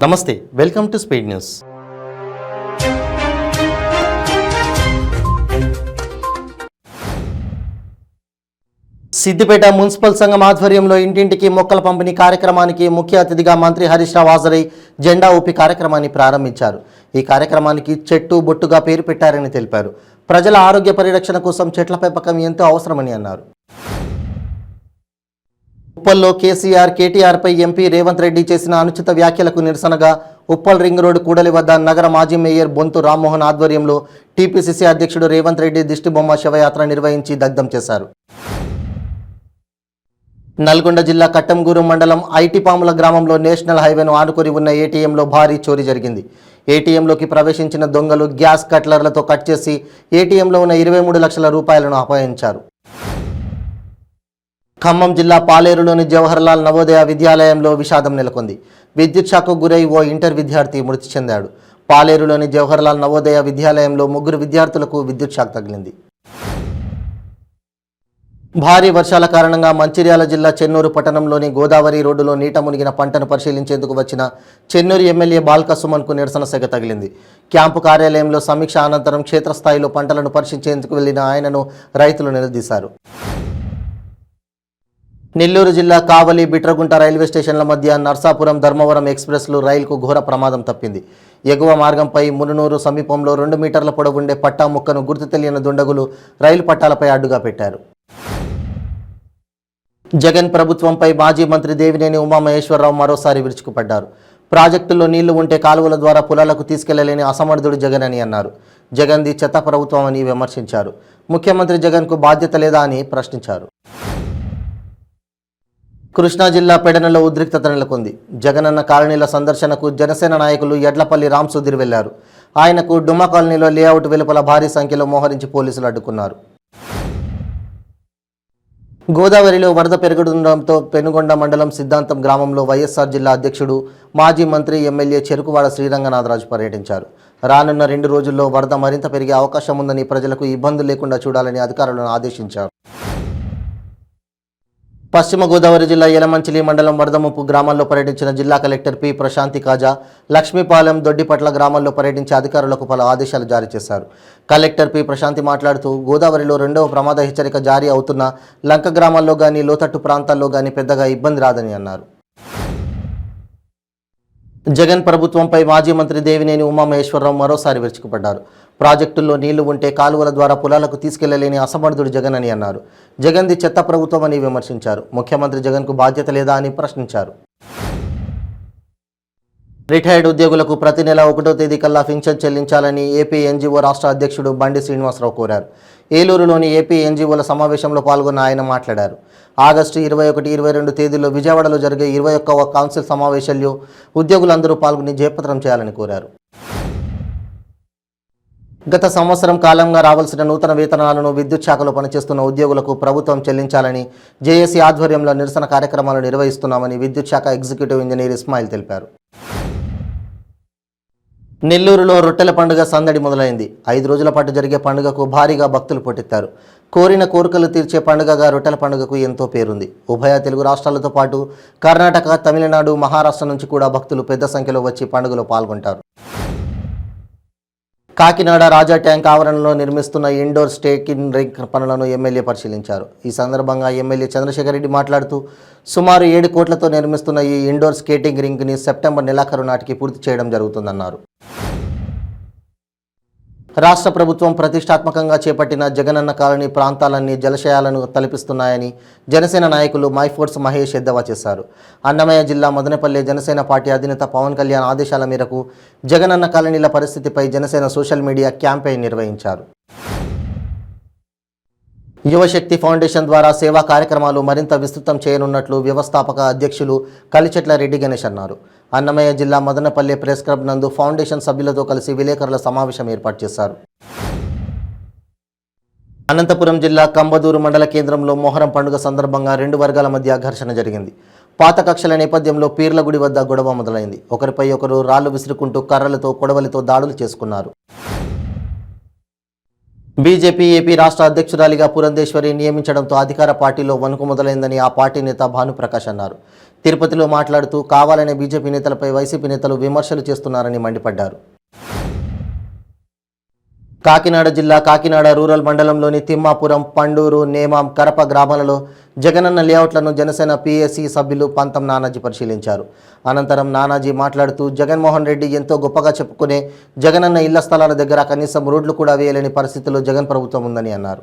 నమస్తే, welcome to speed news. Siddipet municipal సంఘం ఆధ్వర్యంలో ఇంటింటికి మొక్కల పంపిణీ కార్యక్రమానికి ముఖ్య అతిథిగా మంత్రి హరీష్ రావు హాజరై జెండా ఊపి కార్యక్రమాన్ని ప్రారంభించారు. ఈ కార్యక్రమానికి చెట్టు బొట్టుగా పేరు పెట్టారని తెలిపారు. ప్రజల ఆరోగ్య పరిరక్షణ కోసం చెట్ల పెంపకం ఎంతో అవసరమని అన్నారు. ఉప్పల్లో కేటీఆర్ పై ఎంపీ రేవంత్ రెడ్డి చేసిన అనుచిత వ్యాఖ్యలకు నిరసనగా ఉప్పల్ రింగ్ రోడ్డు కూడలి వద్ద నగర మాజీ మేయర్ బొంతు రామ్మోహన్ ఆధ్వర్యంలో టీపీసీసీ అధ్యక్షుడు రేవంత్ రెడ్డి దిష్టిబొమ్మ శవయాత్ర నిర్వహించి దగ్ధం చేశారు. నల్గొండ జిల్లా కట్టంగూరు మండలం ఐటిపాముల గ్రామంలో నేషనల్ హైవేను ఆనుకొని ఉన్న ఏటీఎంలో భారీ చోరీ జరిగింది. ఏటీఎంలోకి ప్రవేశించిన దొంగలు గ్యాస్ కట్లర్లతో కట్ చేసి ఏటీఎంలో ఉన్న 23 లక్షల రూపాయలను అపహరించారు. ఖమ్మం జిల్లా పాలేరులోని జవహర్లాల్ నవోదయ విద్యాలయంలో విషాదం నెలకొంది. విద్యుత్ షాక్కు గురై ఓ ఇంటర్ విద్యార్థి మృతి చెందాడు. పాలేరులోని జవహర్లాల్ నవోదయ విద్యాలయంలో 3 విద్యార్థులకు విద్యుత్ షాక్ తగిలింది. భారీ వర్షాల కారణంగా మంచిర్యాల జిల్లా చెన్నూరు పట్టణంలోని గోదావరి రోడ్డులో నీట మునిగిన పంటను పరిశీలించేందుకు వచ్చిన చెన్నూరు ఎమ్మెల్యే బాల్క సుమన్కు నిరసన సెగ తగిలింది. క్యాంపు కార్యాలయంలో సమీక్ష అనంతరం క్షేత్రస్థాయిలో పంటలను పరిశీలించేందుకు వెళ్లిన ఆయనను రైతులు నిలదీశారు. నెల్లూరు జిల్లా కావలి బిట్రగుంట రైల్వే స్టేషన్ల మధ్య నర్సాపురం ధర్మవరం ఎక్స్ప్రెస్లు రైలుకు ఘోర ప్రమాదం తప్పింది. ఎగువ మార్గంపై మునునూరు సమీపంలో 2 మీటర్ల పొడవుండే పట్టా ముక్కను గుర్తు తెలియని దుండగులు రైలు పట్టాలపై అడ్డుగా పెట్టారు. జగన్ ప్రభుత్వంపై మాజీ మంత్రి దేవినేని ఉమామహేశ్వరరావు మరోసారి విరుచుకుపడ్డారు. ప్రాజెక్టుల్లో నీళ్లు ఉంటే కాలువల ద్వారా పొలాలకు తీసుకెళ్లలేని అసమర్థుడు జగన్ అని అన్నారు. జగన్ది చెత్త ప్రభుత్వం అని విమర్శించారు. ముఖ్యమంత్రి జగన్కు బాధ్యత లేదా అని ప్రశ్నించారు. కృష్ణా జిల్లా పెడనలో ఉద్రిక్తత నెలకొంది. జగనన్న కాలనీల సందర్శనకు జనసేన నాయకులు యడ్లపల్లి రామ్ సుధీర్ వెళ్లారు. ఆయనకు డుమ్మా కాలనీలో లేఅవుట్ వెలుపల భారీ సంఖ్యలో మోహరించి పోలీసులు అడ్డుకున్నారు. గోదావరిలో వరద పెరుగుతుండటంతో పెనుగొండ మండలం సిద్ధాంతం గ్రామంలో వైఎస్ఆర్ జిల్లా అధ్యక్షుడు మాజీ మంత్రి ఎమ్మెల్యే చెరుకువాడ శ్రీరంగనాథరాజు పర్యటించారు. రానున్న 2 రోజుల్లో వరద మరింత పెరిగే అవకాశం ఉందని ప్రజలకు ఇబ్బందులు లేకుండా చూడాలని అధికారులను ఆదేశించారు. పశ్చిమ గోదావరి జిల్లా యలమంచిలి మండలం వరదముప్పు గ్రామాల్లో పర్యటించిన జిల్లా కలెక్టర్ పి ప్రశాంతి కాజా లక్ష్మీపాలెం దొడ్డిపట్ల గ్రామాల్లో పర్యటించి అధికారులకు పలు ఆదేశాలు జారీ చేశారు. కలెక్టర్ పి ప్రశాంతి మాట్లాడుతూ గోదావరిలో 2వ ప్రమాద హెచ్చరిక జారీ అవుతున్న లంక గ్రామాల్లో కానీ లోతట్టు ప్రాంతాల్లో కానీ పెద్దగా ఇబ్బంది రాదని అన్నారు. జగన్ ప్రభుత్వంపై మాజీ మంత్రి దేవినేని ఉమామహేశ్వరరావు మరోసారి విరుచుకుపడ్డారు. ప్రాజెక్టుల్లో నీళ్లు ఉంటే కాలువల ద్వారా పొలాలకు తీసుకెళ్లలేని అసమర్థుడు జగన్ అని అన్నారు. జగన్ది చెత్త ప్రభుత్వం అని విమర్శించారు. ముఖ్యమంత్రి జగన్కు బాధ్యత లేదా అని ప్రశ్నించారు. రిటైర్డ్ ఉద్యోగులకు ప్రతి నెల 1వ తేదీ కల్లా పింఛన్ చెల్లించాలని ఏపీ ఎన్జీఓ రాష్ట్ర అధ్యక్షుడు బండి శ్రీనివాసరావు కోరారు. ఏలూరులోని ఏపీ ఎన్జీఓల సమావేశంలో పాల్గొన్న ఆయన మాట్లాడారు. ఆగస్టు 21, 22 తేదీల్లో విజయవాడలో జరిగే 21వ కౌన్సిల్ సమావేశాల్లో ఉద్యోగులందరూ పాల్గొని జయప్రదం చేయాలని కోరారు. గత సంవత్సరం కాలంగా రావాల్సిన నూతన వేతనాలను విద్యుత్ శాఖలో పనిచేస్తున్న ఉద్యోగులకు ప్రభుత్వం చెల్లించాలని జేఏసీ ఆధ్వర్యంలో నిరసన కార్యక్రమాలు నిర్వహిస్తున్నామని విద్యుత్ శాఖ ఎగ్జిక్యూటివ్ ఇంజనీర్ ఇస్మాయిల్ తెలిపారు. నెల్లూరులో రొట్టెల పండుగ సందడి మొదలైంది. 5 రోజుల పాటు జరిగే పండుగకు భారీగా భక్తులు పోటెత్తారు. కోరిన కోరికలు తీర్చే పండుగగా రొట్టెల పండుగకు ఎంతో పేరుంది. ఉభయ తెలుగు రాష్ట్రాలతో పాటు కర్ణాటక, తమిళనాడు, మహారాష్ట్ర నుంచి కూడా భక్తులు పెద్ద సంఖ్యలో వచ్చి పండుగలో పాల్గొంటారు. కాకినాడ రాజా ట్యాంక్ ఆవరణలో నిర్మిస్తున్న ఇండోర్ స్కేటింగ్ రింక్ పనులను ఎమ్మెల్యే పరిశీలించారు. ఈ సందర్భంగా ఎమ్మెల్యే చంద్రశేఖర్ రెడ్డి మాట్లాడుతూ సుమారు 7 కోట్లతో నిర్మిస్తున్న ఈ ఇండోర్ స్కేటింగ్ రింక్ని సెప్టెంబర్ నెలాఖరు నాటికి పూర్తి చేయడం జరుగుతుందన్నారు. రాష్ట్ర ప్రభుత్వం ప్రతిష్టాత్మకంగా చేపట్టిన జగనన్న కాలనీ ప్రాంతాలన్నీ జలాశయాలను తలపిస్తున్నాయని జనసేన నాయకులు మైఫోర్స్ మహేష్ ఎద్దేవా చేశారు. అన్నమయ్య జిల్లా మదనపల్లె జనసేన పార్టీ అధినేత పవన్ కళ్యాణ్ ఆదేశాల మేరకు జగనన్న కాలనీల పరిస్థితిపై జనసేన సోషల్ మీడియా క్యాంపెయిన్ నిర్వహించారు. యువశక్తి ఫౌండేషన్ ద్వారా సేవా కార్యక్రమాలు మరింత విస్తృతం చేయనున్నట్లు వ్యవస్థాపక అధ్యక్షులు కలిచెట్ల రెడ్డి గణేష్ అన్నారు. అన్నమయ్య జిల్లా మదనపల్లె ప్రెస్ క్లబ్ నందు ఫౌండేషన్ సభ్యులతో కలిసి విలేకరుల సమావేశం ఏర్పాటు చేశారు. అనంతపురం జిల్లా కంబదూరు మండల కేంద్రంలో మొహరం పండుగ సందర్భంగా 2 వర్గాల మధ్య ఘర్షణ జరిగింది. పాత కక్షల నేపథ్యంలో పీర్ల గుడి వద్ద గొడవ మొదలైంది. ఒకరిపై ఒకరు రాళ్లు విసురుకుంటూ కర్రలతో కొడవలితో దాడులు చేసుకున్నారు. బీజేపీ ఏపీ రాష్ట్ర అధ్యక్షురాలిగా పురంధేశ్వరి నియమించడంతో అధికార పార్టీలో వణుకు మొదలైందని ఆ పార్టీ నేత భానుప్రకాష్ అన్నారు. తిరుపతిలో మాట్లాడుతూ కావాలనే బీజేపీ నేతలపై వైసీపీ నేతలు విమర్శలు చేస్తున్నారని మండిపడ్డారు. కాకినాడ జిల్లా కాకినాడ రూరల్ మండలంలోని తిమ్మాపురం, పండూరు, నేమాం, కరప గ్రామాలలో జగనన్న లేఅవుట్లను జనసేన పీఎస్సీ సభ్యులు పంతం నానాజీ పరిశీలించారు. అనంతరం నానాజీ మాట్లాడుతూ జగన్మోహన్ రెడ్డి ఎంతో గొప్పగా చెప్పుకునే జగనన్న ఇళ్ల స్థలాల దగ్గర కనీసం రోడ్లు కూడా వేయలేని పరిస్థితిలో జగన్ ప్రభుత్వం ఉందని అన్నారు.